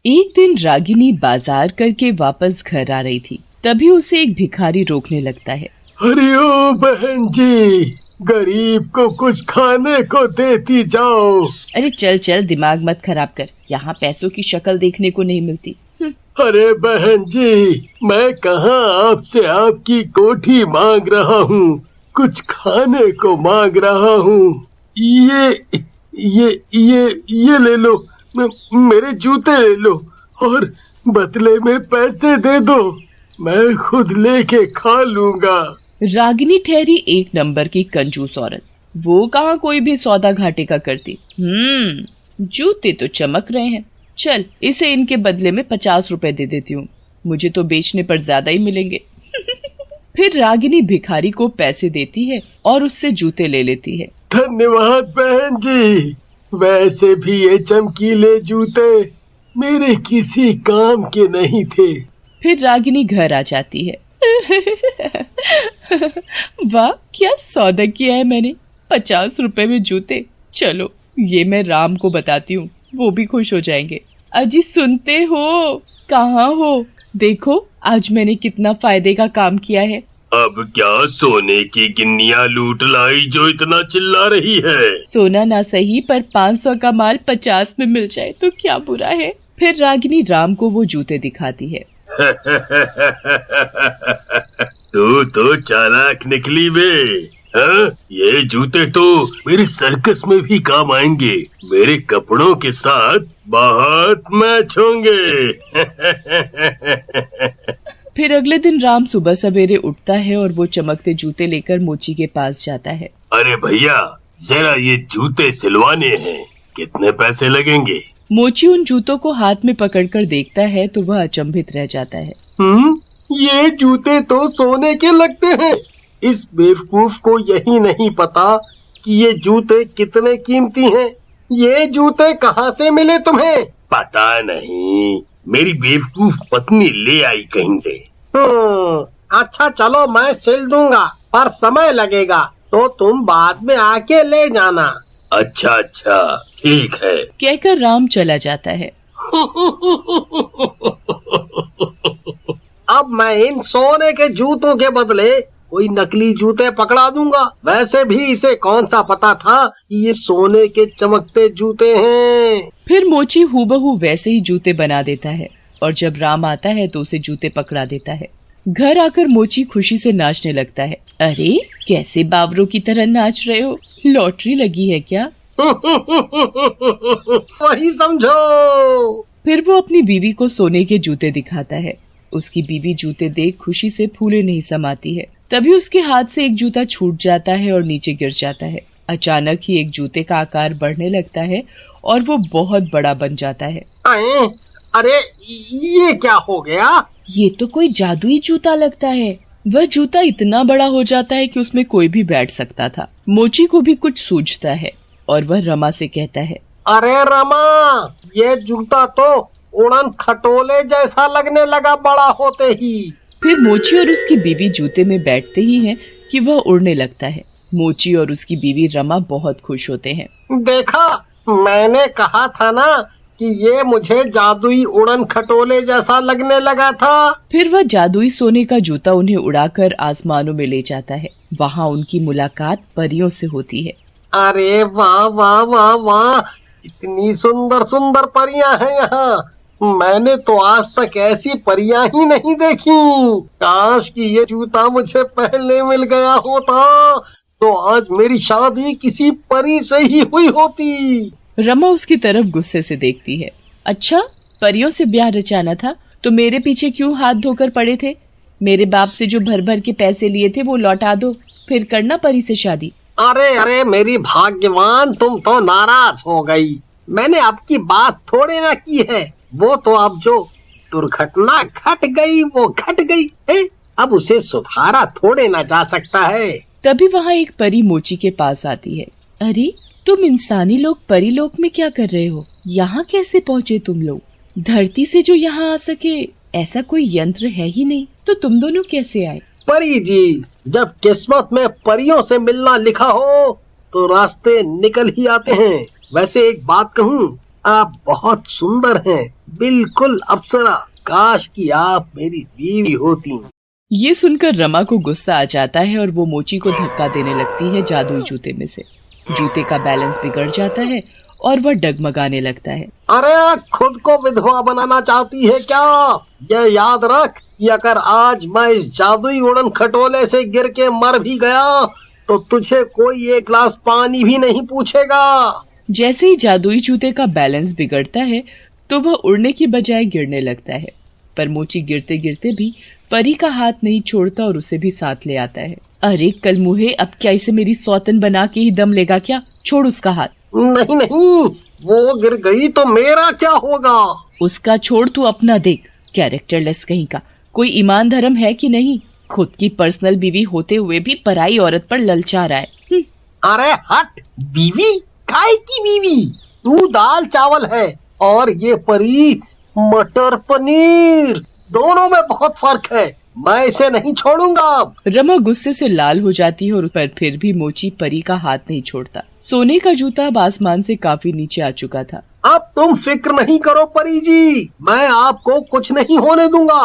एक दिन रागिनी बाजार करके वापस घर आ रही थी, तभी उसे एक भिखारी रोकने लगता है। अरे ओ बहन जी, गरीब को कुछ खाने को देती जाओ। अरे चल चल, दिमाग मत खराब कर, यहाँ पैसों की शक्ल देखने को नहीं मिलती। अरे बहन जी, मैं कहाँ आपसे आपकी कोठी मांग रहा हूँ, कुछ खाने को मांग रहा हूँ। ये ले लो, मेरे जूते ले लो और बदले में पैसे दे दो, मैं खुद लेके खा लूँगा। रागिनी ठहरी एक नंबर की कंजूस औरत, वो कहाँ कोई भी सौदा घाटे का करती। जूते तो चमक रहे हैं, चल इसे इनके बदले में 50 रुपए दे देती हूँ, मुझे तो बेचने पर ज्यादा ही मिलेंगे। फिर रागिनी भिखारी को पैसे देती है और उससे जूते ले लेती है। धन्यवाद बहन जी, वैसे भी ये चमकीले जूते मेरे किसी काम के नहीं थे। फिर रागिनी घर आ जाती है। वाह, क्या सौदा किया है मैंने, 50 रुपए में जूते। चलो ये मैं राम को बताती हूँ, वो भी खुश हो जाएंगे। अजी सुनते हो, कहाँ हो? देखो आज मैंने कितना फायदे का काम किया है। अब क्या सोने की गिन्नियाँ लूट लाई जो इतना चिल्ला रही है? सोना ना सही पर 500 का माल 50 में मिल जाए तो क्या बुरा है। फिर रागिनी राम को वो जूते दिखाती है। तू तो चालाक निकली बे। हाँ? ये जूते तो मेरे सर्कस में भी काम आएंगे, मेरे कपड़ों के साथ बहुत मैच होंगे। फिर अगले दिन राम सुबह सवेरे उठता है और वो चमकते जूते लेकर मोची के पास जाता है। अरे भैया, जरा ये जूते सिलवाने हैं, कितने पैसे लगेंगे? मोची उन जूतों को हाथ में पकड़कर देखता है तो वह अचंभित रह जाता है। ये जूते तो सोने के लगते हैं। इस बेवकूफ को यही नहीं पता कि ये जूते कितने कीमती हैं। ये जूते कहाँ से मिले तुम्हें? पता नहीं, मेरी बेवकूफ पत्नी ले आई कहीं से। अच्छा चलो मैं सिल दूंगा, पर समय लगेगा तो तुम बाद में आके ले जाना। अच्छा ठीक है, कहकर राम चला जाता है। अब मैं इन सोने के जूतों के बदले कोई नकली जूते पकड़ा दूंगा। वैसे भी इसे कौन सा पता था कि ये सोने के चमकते जूते हैं। फिर मोची हूबहू वैसे ही जूते बना देता है और जब राम आता है तो उसे जूते पकड़ा देता है। घर आकर मोची खुशी से नाचने लगता है। अरे कैसे बावरों की तरह नाच रहे हो, लॉटरी लगी है क्या? वही समझो। फिर वो अपनी बीवी को सोने के जूते दिखाता है। उसकी बीवी जूते देख खुशी से फूले नहीं समाती है। तभी उसके हाथ से एक जूता छूट जाता है और नीचे गिर जाता है। अचानक ही एक जूते का आकार बढ़ने लगता है और वो बहुत बड़ा बन जाता है। अरे ये क्या हो गया? ये तो कोई जादुई जूता लगता है। वह जूता इतना बड़ा हो जाता है कि उसमें कोई भी बैठ सकता था। मोची को भी कुछ सूझता है और वह रमा से कहता है, अरे रमा, ये जूता तो उड़न खटोले जैसा लगने लगा बड़ा होते ही। फिर मोची और उसकी बीवी जूते में बैठते ही हैं कि वह उड़ने लगता है। मोची और उसकी बीवी रमा बहुत खुश होते हैं। देखा, मैंने कहा था ना कि ये मुझे जादुई उड़न खटोले जैसा लगने लगा था। फिर वह जादुई सोने का जूता उन्हें उड़ाकर आसमानों में ले जाता है। वहाँ उनकी मुलाकात परियों से होती है। अरे वाह वाह वाह वाह, इतनी सुंदर सुंदर परियां हैं यहाँ। मैंने तो आज तक ऐसी परियां ही नहीं देखी। काश कि ये जूता मुझे पहले मिल गया होता तो आज मेरी शादी किसी परी से ही हुई होती। रमा उसकी तरफ गुस्से से देखती है। अच्छा, परियों से ब्याह रचाना था तो मेरे पीछे क्यों हाथ धोकर पड़े थे? मेरे बाप से जो भर भर के पैसे लिए थे वो लौटा दो, फिर करना परी से शादी। अरे मेरी भाग्यवान, तुम तो नाराज हो गई। मैंने आपकी बात थोड़े ना की है। वो तो अब जो दुर्घटना घट गई वो घट गई है, अब उसे सुधारा थोड़े ना जा सकता है। तभी वहाँ एक परी मोची के पास आती है। अरे तुम इंसानी लोग परी लोक में क्या कर रहे हो? यहाँ कैसे पहुँचे तुम लोग? धरती से जो यहाँ आ सके ऐसा कोई यंत्र है ही नहीं, तो तुम दोनों कैसे आए? परी जी, जब किस्मत में परियों से मिलना लिखा हो तो रास्ते निकल ही आते हैं। वैसे एक बात कहूँ, आप बहुत सुंदर हैं, बिल्कुल अप्सरा। काश कि आप मेरी बीवी होती। ये सुनकर रमा को गुस्सा आ जाता है और वो मोची को धक्का देने लगती है जादुई जूते में से। जूते का बैलेंस बिगड़ जाता है और वह डगमगाने लगता है। अरे खुद को विधवा बनाना चाहती है क्या? ये याद रख कि अगर आज मैं इस जादुई उड़न खटोले से गिर के मर भी गया तो तुझे कोई एक गिलास पानी भी नहीं पूछेगा। जैसे ही जादुई जूते का बैलेंस बिगड़ता है तो वह उड़ने की बजाय गिरने लगता है, पर मोची गिरते गिरते भी परी का हाथ नहीं छोड़ता और उसे भी साथ ले आता है। अरे कल मुहे, अब क्या इसे मेरी सौतन बना के ही दम लेगा क्या? छोड़ उसका हाथ। नहीं नहीं, वो गिर गई तो मेरा क्या होगा? उसका छोड़, तू अपना देख। कैरेक्टरलेस कहीं का, कोई ईमान धर्म है कि नहीं? खुद की पर्सनल बीवी होते हुए भी पराई औरत पर ललचा रहा है। अरे हट, बीवी? काय की बीवी? तू दाल चावल है और ये परी मटर पनीर। दोनों में बहुत फर्क है, मैं इसे नहीं छोड़ूंगा। रमा गुस्से से लाल हो जाती है और पर फिर भी मोची परी का हाथ नहीं छोड़ता। सोने का जूता अब आसमान से काफी नीचे आ चुका था। अब तुम फिक्र नहीं करो परी जी, मैं आपको कुछ नहीं होने दूंगा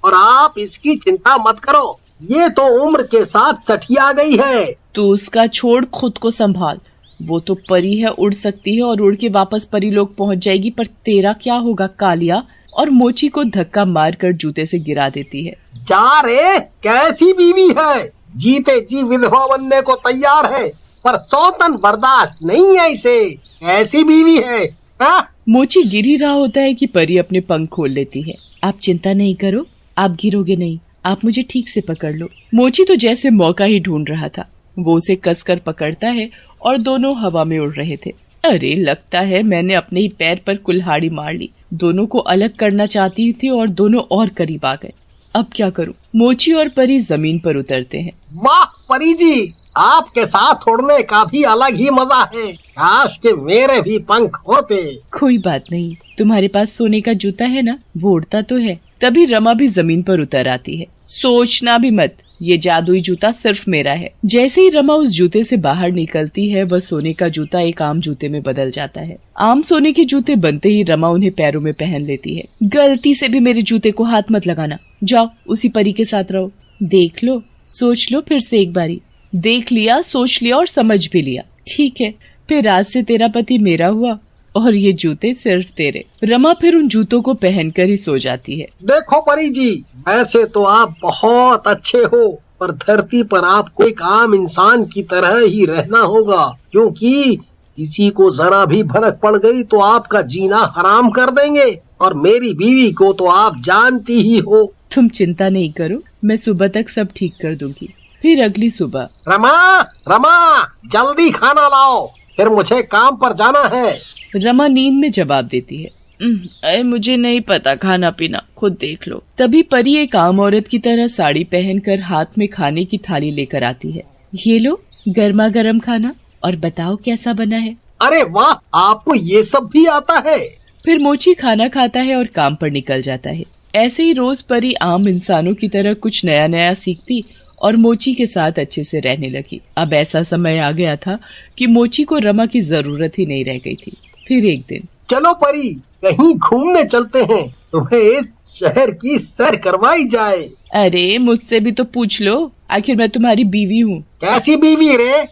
और आप इसकी चिंता मत करो। ये तो उम्र के साथ सठिया गई है। तू उसका छोड़, खुद को संभाल। वो तो परी है, उड़ सकती है और उड़ के वापस परी लोग पहुंच जाएगी, पर तेरा क्या होगा कालिया? और मोची को धक्का मारकर जूते से गिरा देती है। जा रे, कैसी बीवी है? जीते जी विधवा बनने को तैयार है, पर सौतन बर्दाश्त नहीं है इसे। ऐसी बीवी है हा? मोची गिर ही रहा होता है कि परी अपने पंख खोल लेती है। आप चिंता नहीं करो, आप गिरोगे नहीं, आप मुझे ठीक से पकड़ लो। मोची तो जैसे मौका ही ढूंढ रहा था। वो उसे कसकर पकड़ता है और दोनों हवा में उड़ रहे थे। अरे लगता है मैंने अपने ही पैर पर कुल्हाड़ी मार ली। दोनों को अलग करना चाहती थी और दोनों और करीब आ गए। अब क्या करूं? मोची और परी जमीन पर उतरते हैं। वाह परी जी, आपके साथ उड़ने का भी अलग ही मजा है। काश के मेरे भी पंख होते। कोई बात नहीं, तुम्हारे पास सोने का जूता है ना, वो उड़ता तो है। तभी रमा भी जमीन पर उतर आती है। सोचना भी मत, ये जादुई जूता सिर्फ मेरा है। जैसे ही रमा उस जूते से बाहर निकलती है, वह सोने का जूता एक आम जूते में बदल जाता है। आम सोने के जूते बनते ही रमा उन्हें पैरों में पहन लेती है। गलती से भी मेरे जूते को हाथ मत लगाना। जाओ, उसी परी के साथ रहो। देख लो, सोच लो फिर से एक बारी। देख लिया, सोच लिया और समझ भी लिया। ठीक है, फिर आज से तेरा पति मेरा हुआ और ये जूते सिर्फ तेरे। रमा फिर उन जूतों को पहनकर ही सो जाती है। देखो परी जी, वैसे तो आप बहुत अच्छे हो, पर धरती पर आपको एक आम इंसान की तरह ही रहना होगा, क्योंकि किसी को जरा भी भनक पड़ गई तो आपका जीना हराम कर देंगे, और मेरी बीवी को तो आप जानती ही हो। तुम चिंता नहीं करो, मैं सुबह तक सब ठीक कर दूंगी। फिर अगली सुबह, रमा रमा, जल्दी खाना लाओ, फिर मुझे काम पर जाना है। रमा नींद में जवाब देती है, अरे मुझे नहीं पता खाना पीना, खुद देख लो। तभी परी एक आम औरत की तरह साड़ी पहनकर हाथ में खाने की थाली लेकर आती है। ये लो गर्मा गर्म खाना, और बताओ कैसा बना है। अरे वाह, आपको ये सब भी आता है। फिर मोची खाना खाता है और काम पर निकल जाता है। ऐसे ही रोज परी आम इंसानों की तरह कुछ नया नया सीखती और मोची के साथ अच्छे से रहने लगी। अब ऐसा समय आ गया था कि मोची को रमा की जरूरत ही नहीं रह गई थी। फिर एक दिन, चलो परी, कहीं घूमने चलते हैं, तुम्हें इस शहर की सैर करवाई जाए। अरे मुझसे भी तो पूछ लो, आखिर मैं तुम्हारी बीवी हूँ। कैसी बीवी रे?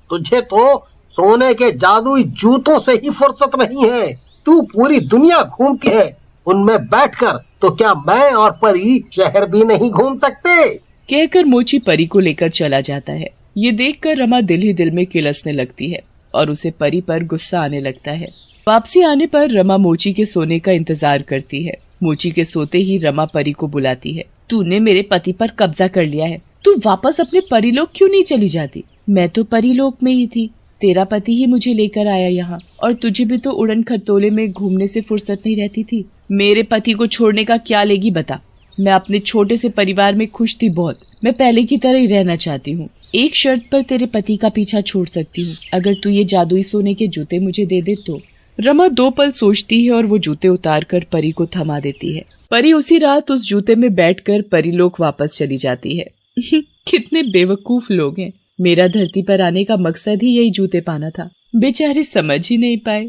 तुझे तो सोने के जादुई जूतों से ही फुर्सत नहीं है। तू पूरी दुनिया घूमती है, उनमें बैठकर, तो क्या मैं और परी शहर भी नहीं घूम सकते? कहकर मोची परी को लेकर चला जाता है। ये देखकर रमा दिल ही दिल में किलसने लगती है और उसे परी पर गुस्सा आने लगता है। वापसी आने पर रमा मोची के सोने का इंतजार करती है। मोची के सोते ही रमा परी को बुलाती है। तूने मेरे पति पर कब्जा कर लिया है, तू वापस अपने परीलोक क्यों नहीं चली जाती? मैं तो परीलोक में ही थी, तेरा पति ही मुझे लेकर आया यहाँ, और तुझे भी तो उड़न खटोले में घूमने से फुर्सत नहीं रहती थी। मेरे पति को छोड़ने का क्या लेगी बता? मैं अपने छोटे से परिवार में खुश थी बहुत, मैं पहले की तरह ही रहना चाहती हूँ। एक शर्त पर तेरे पति का पीछा छोड़ सकती हूँ, अगर तू ये जादुई सोने के जूते मुझे दे दे तो। रमा 2 पल सोचती है और वो जूते उतारकर परी को थमा देती है। परी उसी रात उस जूते में बैठकर परीलोक वापस चली जाती है। कितने बेवकूफ लोग हैं। मेरा धरती पर आने का मकसद ही यही जूते पाना था, बेचारे समझ ही नहीं पाए।